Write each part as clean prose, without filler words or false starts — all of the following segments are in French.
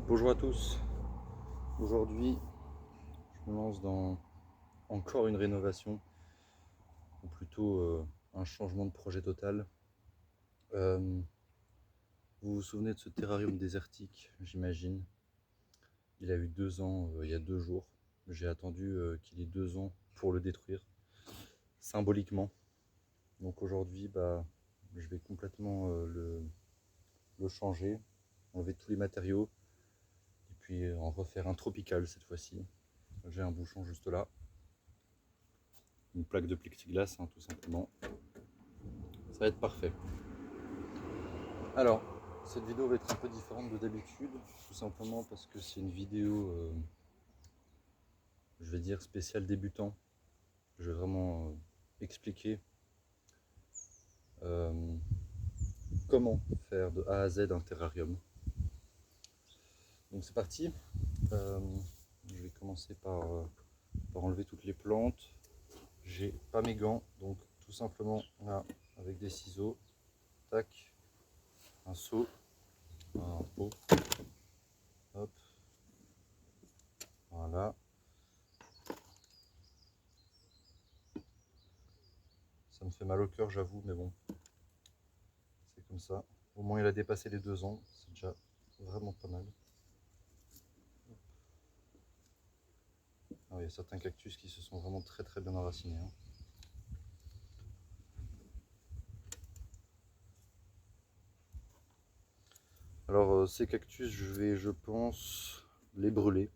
Bonjour à tous. Aujourd'hui, je me lance dans encore une rénovation, ou plutôt un changement de projet total. Euh, vous vous souvenez de ce terrarium désertique, j'imagine. Il a eu 2 ans il y a 2 jours. J'ai attendu qu'il ait 2 ans pour le détruire, symboliquement. Donc aujourd'hui, je vais complètement le changer, enlever tous les matériaux, et puis en refaire un tropical cette fois-ci. J'ai un bouchon juste là. Une plaque de plexiglas, tout simplement. Ça va être parfait. Alors, cette vidéo va être un peu différente de d'habitude, tout simplement parce que c'est une vidéo, je vais dire, spéciale débutant. Je vais vraiment expliquer euh, comment faire de A à Z un terrarium. Donc c'est parti. Euh, je vais commencer par enlever toutes les plantes. J'ai pas mes gants, donc tout simplement là, avec des ciseaux, tac, un seau, un pot, hop, voilà. Ça me fait mal au cœur, j'avoue, mais bon, c'est comme ça. Au moins, il a dépassé les 2 ans, c'est déjà vraiment pas mal. Alors, il y a certains cactus qui se sont vraiment très bien enracinés. Alors, ces cactus, je vais, je pense, les brûler.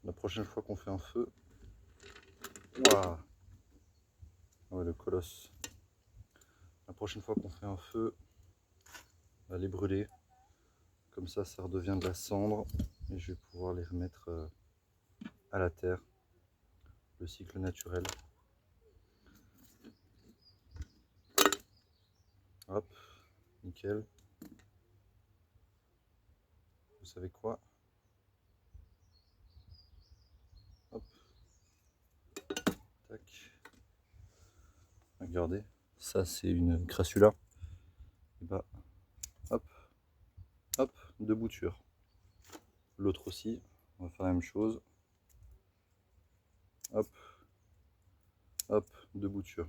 La prochaine fois qu'on fait un feu. Waouh! Ah ouais, le colosse. La prochaine fois qu'on fait un feu, on va les brûler. Comme ça redevient de la cendre. Et je vais pouvoir les remettre à la terre. Le cycle naturel. Hop, nickel. Vous savez quoi? Hop, tac. Regardez, ça c'est une crassula. Et bah, hop, hop, 2 boutures. L'autre aussi, on va faire la même chose. Hop, hop, 2 boutures.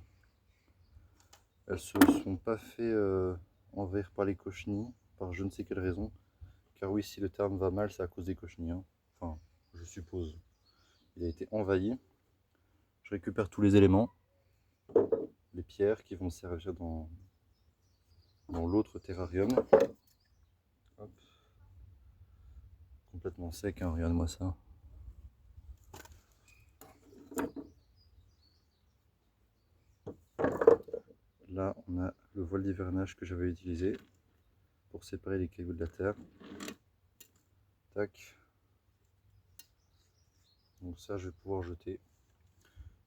Elles se sont pas fait envahir par les cochenilles, par je ne sais quelle raison. Car oui, si le terme va mal, c'est à cause des cochenilles. Enfin, je suppose. Il a été envahi. Je récupère tous les éléments. Les pierres qui vont servir dans l'autre terrarium. Hop. Complètement sec, hein, regarde-moi ça. Là, on a le voile d'hivernage que j'avais utilisé pour séparer les cailloux de la terre. Tac. Donc ça, je vais pouvoir jeter.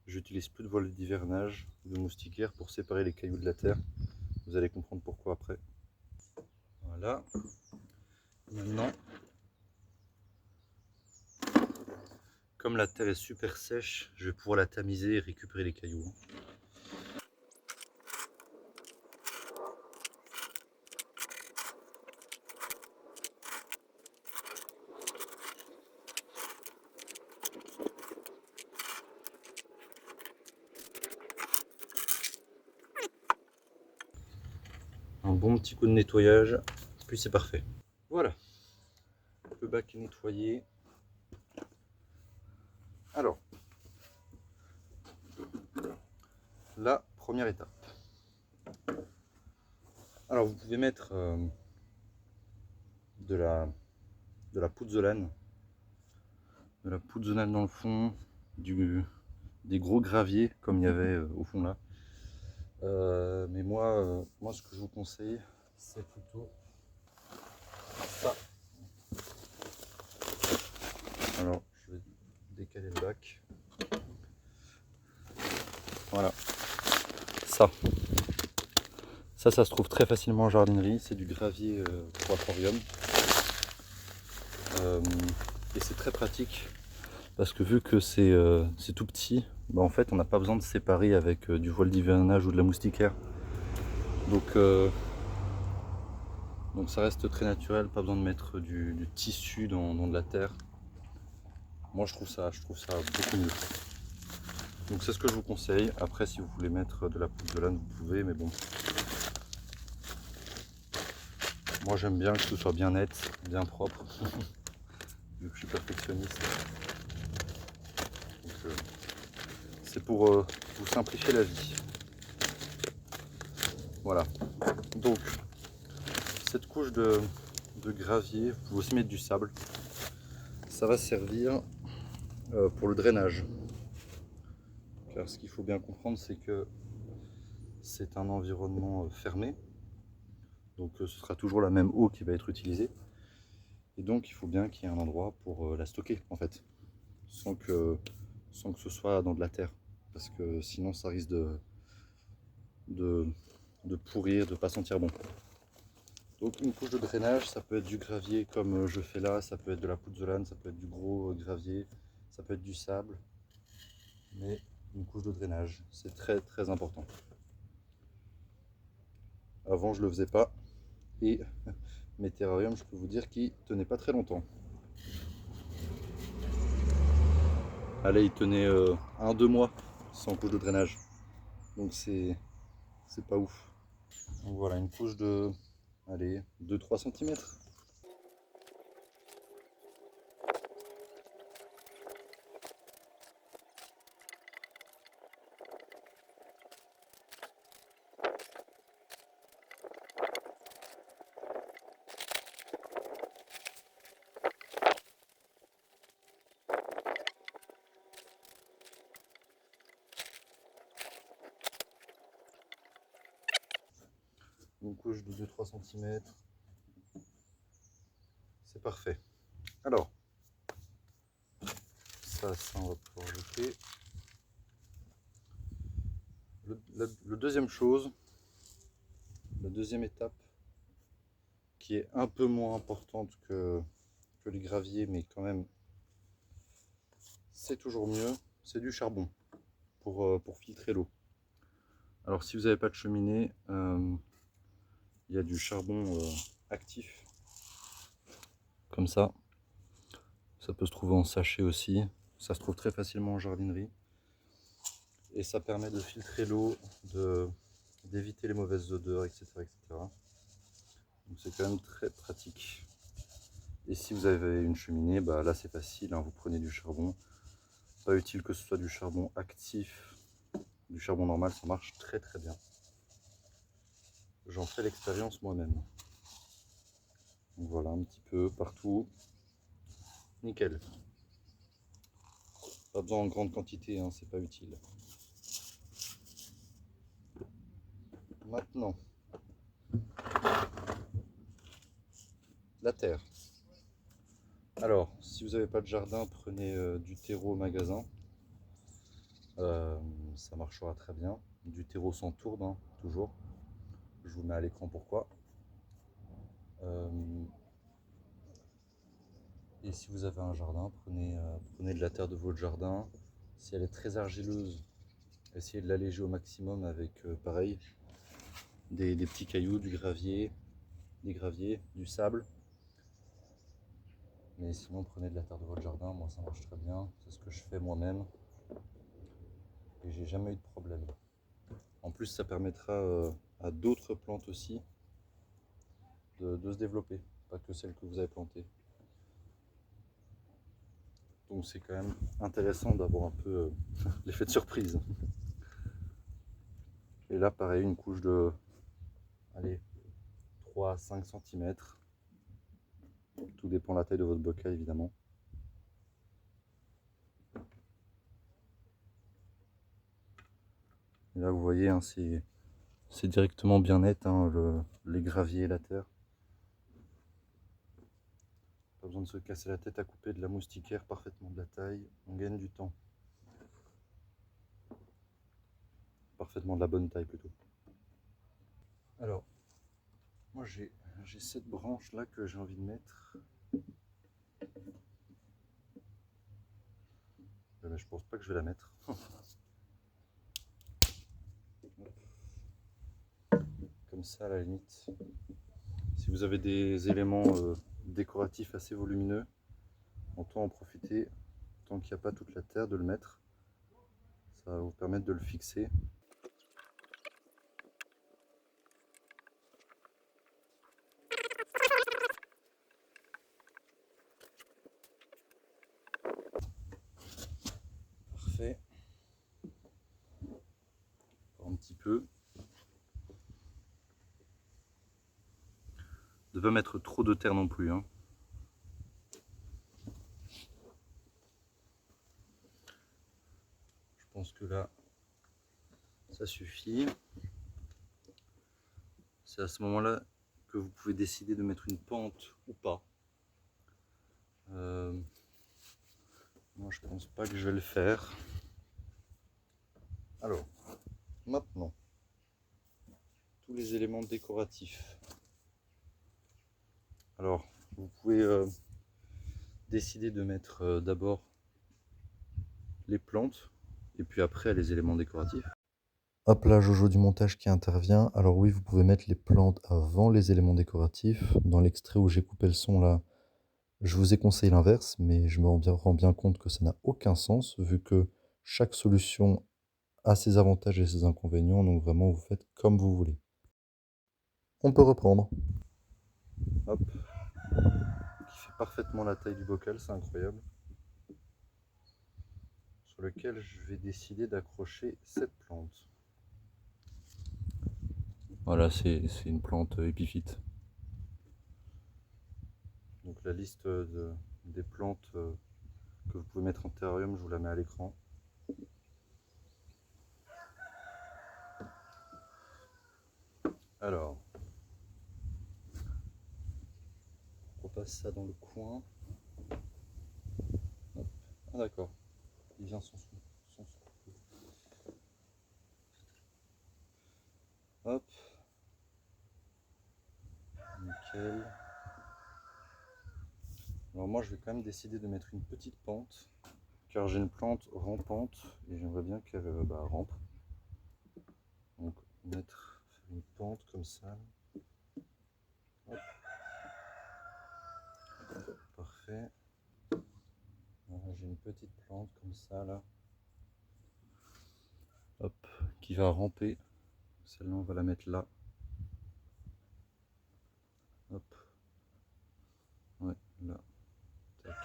J'utilise plus de voile d'hivernage, de moustiquaire pour séparer les cailloux de la terre. Vous allez comprendre pourquoi après. Voilà. Maintenant, comme la terre est super sèche, je vais pouvoir la tamiser et récupérer les cailloux. Un bon petit coup de nettoyage, puis c'est parfait. Voilà, le bac est nettoyé. Alors, la première étape. Alors, vous pouvez mettre de la pouzzolane, dans le fond, des gros graviers comme il y avait au fond là. Mais moi, ce que je vous conseille, c'est plutôt ça. Alors, je vais décaler le bac. Voilà. Ça se trouve très facilement en jardinerie. C'est du gravier pour aquarium. Et c'est très pratique parce que vu que c'est tout petit, en fait on n'a pas besoin de séparer avec du voile d'hivernage ou de la moustiquaire. Donc Donc ça reste très naturel, pas besoin de mettre du tissu dans de la terre. Moi je trouve ça beaucoup mieux. Donc c'est ce que je vous conseille. Après si vous voulez mettre de la poudre de lane vous pouvez, mais bon. Moi j'aime bien que ce soit bien net, bien propre, vu que je suis perfectionniste. Donc c'est pour vous simplifier la vie. Voilà. Donc cette couche de gravier, vous pouvez aussi mettre du sable. Ça va servir pour le drainage. Car ce qu'il faut bien comprendre, c'est que c'est un environnement fermé. Donc ce sera toujours la même eau qui va être utilisée. Et donc il faut bien qu'il y ait un endroit pour la stocker en fait. Sans que ce soit dans de la terre. Parce que sinon ça risque de pourrir, de ne pas sentir bon. Donc une couche de drainage, ça peut être du gravier comme je fais là, ça peut être de la pouzzolane, ça peut être du gros gravier, ça peut être du sable. Mais une couche de drainage, c'est très très important. Avant je le faisais pas et mes terrariums, je peux vous dire qu'ils tenaient pas très longtemps. Allez, ils tenaient 1-2 mois sans couche de drainage. Donc c'est pas ouf. Donc voilà, une couche de, allez, 2-3 cm. Une couche de 2-3 cm. C'est parfait. Alors, ça on va pouvoir jeter. Le deuxième chose, la deuxième étape, qui est un peu moins importante que les graviers, mais quand même, c'est toujours mieux, c'est du charbon pour filtrer l'eau. Alors si vous n'avez pas de cheminée, il y a du charbon actif, comme ça. Ça peut se trouver en sachet aussi. Ça se trouve très facilement en jardinerie. Et ça permet de filtrer l'eau, d'éviter les mauvaises odeurs, etc. etc. Donc c'est quand même très pratique. Et si vous avez une cheminée, bah là c'est facile, hein, vous prenez du charbon. Pas utile que ce soit du charbon actif, du charbon normal, ça marche très très bien. J'en fais l'expérience moi-même. Donc voilà, un petit peu partout. Nickel. Pas besoin en grande quantité, hein, c'est pas utile. Maintenant, la terre. Alors, si vous n'avez pas de jardin, prenez du terreau au magasin. Ça marchera très bien. Du terreau sans tourbe, hein, toujours. Je vous mets à l'écran pourquoi. Et si vous avez un jardin, prenez de la terre de votre jardin. Si elle est très argileuse, essayez de l'alléger au maximum avec, pareil, des petits cailloux, du gravier, des graviers, du sable. Mais sinon, prenez de la terre de votre jardin. Moi, ça marche très bien. C'est ce que je fais moi-même. Et j'ai jamais eu de problème. En plus, ça permettra à d'autres plantes aussi de se développer, pas que celles que vous avez plantées. Donc c'est quand même intéressant d'avoir un peu l'effet de surprise. Et là, pareil, une couche de, allez, 3 à 5 cm. Tout dépend de la taille de votre bocal, évidemment. Et là, vous voyez, hein, c'est directement bien net, hein, les graviers et la terre. Pas besoin de se casser la tête à couper de la moustiquaire parfaitement de la taille. On gagne du temps. Parfaitement de la bonne taille plutôt. Alors, moi j'ai cette branche là que j'ai envie de mettre. Mais je pense pas que je vais la mettre. Comme ça à la limite. Si vous avez des éléments décoratifs assez volumineux, autant en profiter tant qu'il n'y a pas toute la terre de le mettre. Ça va vous permettre de le fixer. Parfait. Encore un petit peu. Ne pas mettre trop de terre non plus, hein. Je pense que là, ça suffit. C'est à ce moment-là que vous pouvez décider de mettre une pente ou pas. Moi, je pense pas que je vais le faire. Alors, maintenant, tous les éléments décoratifs. Alors, vous pouvez décider de mettre d'abord les plantes et puis après les éléments décoratifs. Hop là, Jojo du montage qui intervient. Alors oui, vous pouvez mettre les plantes avant les éléments décoratifs. Dans l'extrait où j'ai coupé le son là, je vous ai conseillé l'inverse, mais je me rends bien compte que ça n'a aucun sens vu que chaque solution a ses avantages et ses inconvénients. Donc vraiment, vous faites comme vous voulez. On peut reprendre. Hop. Qui fait parfaitement la taille du bocal, c'est incroyable. Sur lequel je vais décider d'accrocher cette plante. Voilà, c'est une plante épiphyte. Donc la liste des plantes que vous pouvez mettre en terrarium, je vous la mets à l'écran. Alors, on repasse ça dans le coin. Hop. Ah d'accord, il vient sans son. Hop. Nickel. Alors moi je vais quand même décider de mettre une petite pente, car j'ai une plante rampante et j'aimerais bien qu'elle rampe. Donc mettre une pente comme ça. Hop. Parfait. J'ai une petite plante comme ça là. Hop, qui va ramper. Celle-là on va la mettre là. Hop. Ouais, là. Tac.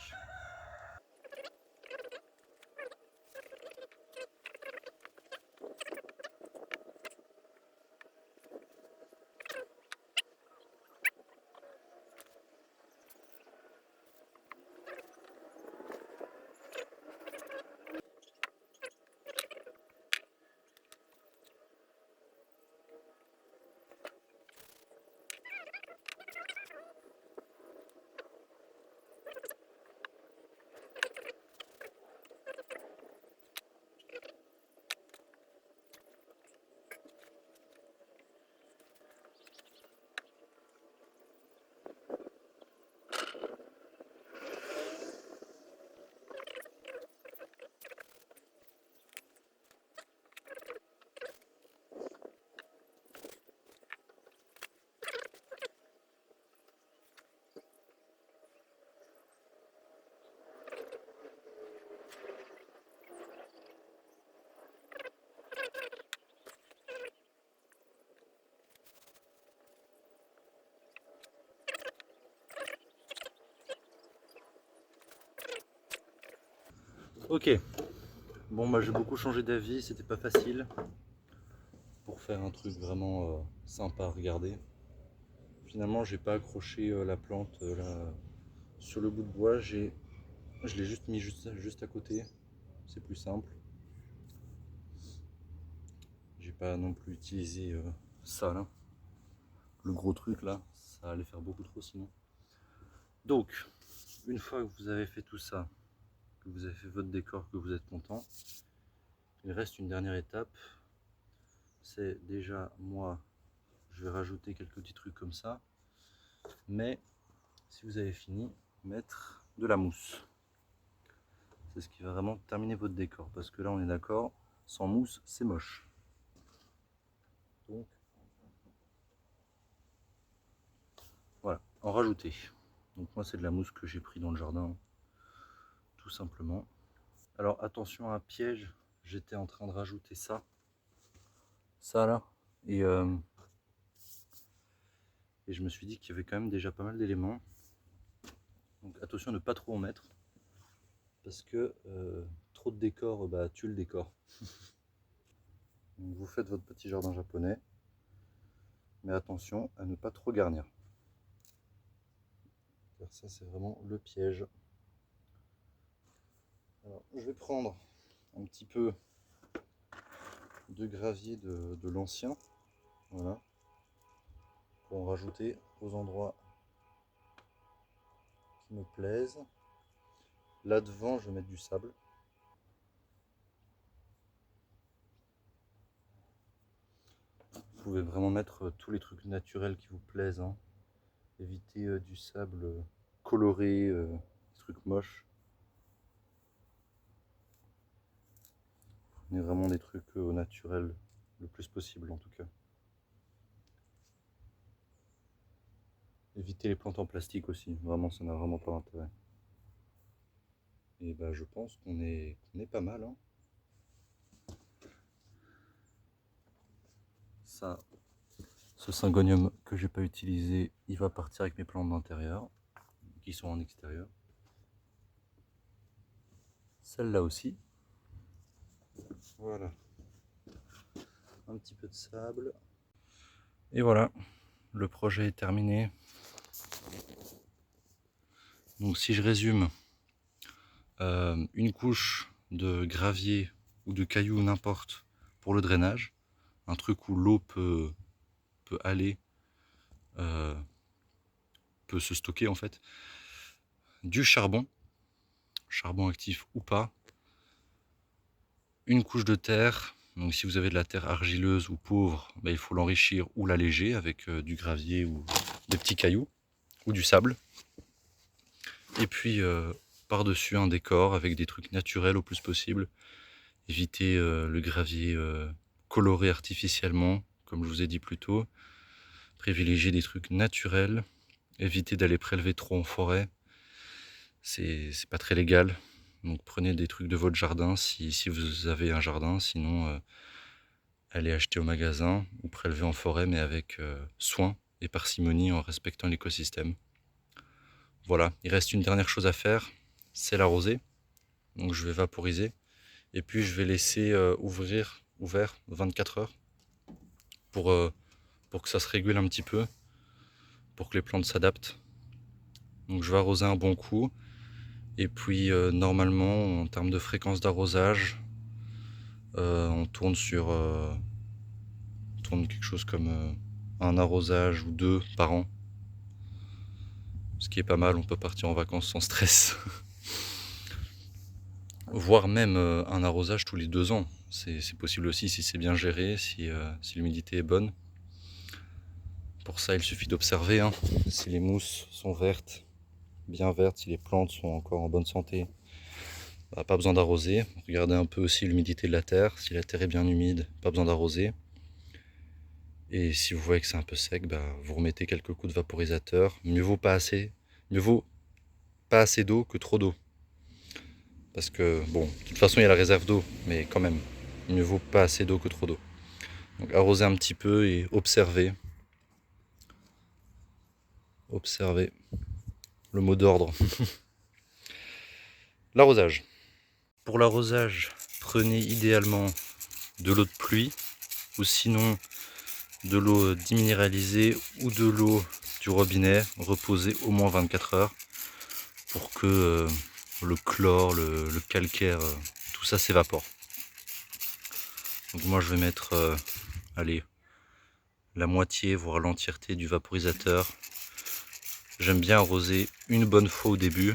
Ok, bon bah j'ai beaucoup changé d'avis, c'était pas facile pour faire un truc vraiment sympa à regarder. Finalement j'ai pas accroché la plante là sur le bout de bois, je l'ai juste mis juste à côté, c'est plus simple. J'ai pas non plus utilisé ça là, le gros truc là, ça allait faire beaucoup trop sinon. Donc, une fois que vous avez fait tout ça, que vous avez fait votre décor, que vous êtes content, il reste une dernière étape. C'est déjà, moi, je vais rajouter quelques petits trucs comme ça. Mais, si vous avez fini, mettre de la mousse. C'est ce qui va vraiment terminer votre décor. Parce que là, on est d'accord, sans mousse, c'est moche. Donc, en rajouter. Donc moi c'est de la mousse que j'ai pris dans le jardin, tout simplement. Alors attention à un piège, j'étais en train de rajouter ça là, et je me suis dit qu'il y avait quand même déjà pas mal d'éléments. Donc attention à ne pas trop en mettre, parce que trop de décor tue le décor. Donc vous faites votre petit jardin japonais, mais attention à ne pas trop garnir. Car ça c'est vraiment le piège. Alors je vais prendre un petit peu de gravier de l'ancien, voilà, pour en rajouter aux endroits qui me plaisent. Là devant je vais mettre du sable. Vous pouvez vraiment mettre tous les trucs naturels qui vous plaisent, hein. Évitez du sable coloré, des trucs moches. Prenez vraiment des trucs au naturel le plus possible en tout cas. Évitez les plantes en plastique aussi, vraiment ça n'a vraiment pas d'intérêt. Et bah je pense qu'on est pas mal, hein. Ça, ce syngonium que j'ai pas utilisé, il va partir avec mes plantes d'intérieur qui sont en extérieur. Celle-là aussi. Voilà. Un petit peu de sable. Et voilà, le projet est terminé. Donc si je résume, une couche de gravier ou de cailloux, n'importe, pour le drainage, un truc où l'eau peut aller, peut se stocker en fait, du charbon actif ou pas, une couche de terre. Donc si vous avez de la terre argileuse ou pauvre, il faut l'enrichir ou l'alléger avec du gravier ou des petits cailloux ou du sable. Et puis par-dessus un décor avec des trucs naturels au plus possible. Évitez le gravier coloré artificiellement, comme je vous ai dit plus tôt. Privilégiez des trucs naturels. Évitez d'aller prélever trop en forêt. C'est pas très légal. Donc prenez des trucs de votre jardin si vous avez un jardin. Sinon, allez acheter au magasin ou prélever en forêt, mais avec soin et parcimonie en respectant l'écosystème. Voilà, il reste une dernière chose à faire, c'est l'arroser. Donc je vais vaporiser. Et puis je vais laisser ouvert 24 heures pour que ça se régule un petit peu, pour que les plantes s'adaptent. Donc je vais arroser un bon coup. Et puis normalement, en termes de fréquence d'arrosage, on tourne sur quelque chose comme un arrosage ou deux par an. Ce qui est pas mal, on peut partir en vacances sans stress. Voire même un arrosage tous les 2 ans. C'est possible aussi si c'est bien géré, si l'humidité est bonne. Pour ça, il suffit d'observer, hein. Si les mousses sont vertes, bien vertes, si les plantes sont encore en bonne santé, pas besoin d'arroser. Regardez un peu aussi l'humidité de la terre. Si la terre est bien humide, pas besoin d'arroser. Et si vous voyez que c'est un peu sec, vous remettez quelques coups de vaporisateur. Mieux vaut pas assez d'eau que trop d'eau. Parce que, bon, de toute façon, il y a la réserve d'eau, mais quand même, mieux vaut pas assez d'eau que trop d'eau. Donc arroser un petit peu et observer. Observer. Le mot d'ordre. L'arrosage. Pour l'arrosage, prenez idéalement de l'eau de pluie, ou sinon de l'eau déminéralisée ou de l'eau du robinet, reposée au moins 24 heures, pour que le chlore, le calcaire, tout ça s'évapore. Donc moi je vais mettre allez, la moitié voire l'entièreté du vaporisateur. J'aime bien arroser une bonne fois au début,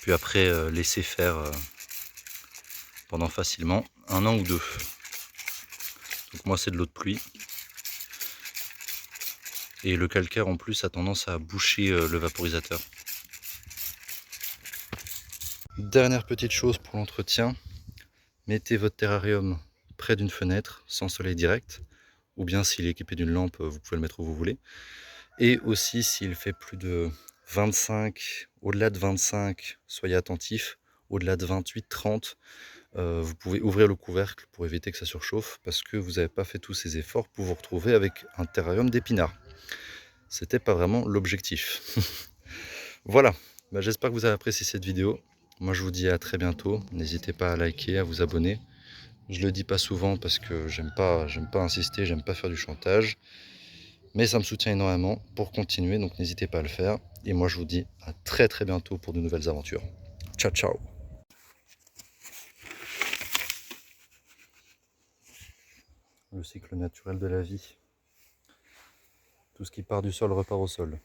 puis après laisser faire pendant facilement 1 an ou 2. Donc moi c'est de l'eau de pluie. Et le calcaire en plus a tendance à boucher le vaporisateur. Dernière petite chose pour l'entretien, mettez votre terrarium près d'une fenêtre, sans soleil direct, ou bien s'il est équipé d'une lampe, vous pouvez le mettre où vous voulez. Et aussi s'il fait plus de 25, au-delà de 25, soyez attentifs, au-delà de 28, 30, vous pouvez ouvrir le couvercle pour éviter que ça surchauffe parce que vous n'avez pas fait tous ces efforts pour vous retrouver avec un terrarium d'épinards. C'était pas vraiment l'objectif. Voilà, bah, j'espère que vous avez apprécié cette vidéo. Moi je vous dis à très bientôt, n'hésitez pas à liker, à vous abonner. Je le dis pas souvent parce que j'aime pas insister, j'aime pas faire du chantage. Mais ça me soutient énormément pour continuer, donc n'hésitez pas à le faire. Et moi je vous dis à très bientôt pour de nouvelles aventures. Ciao ciao. Le cycle naturel de la vie. Tout ce qui part du sol repart au sol.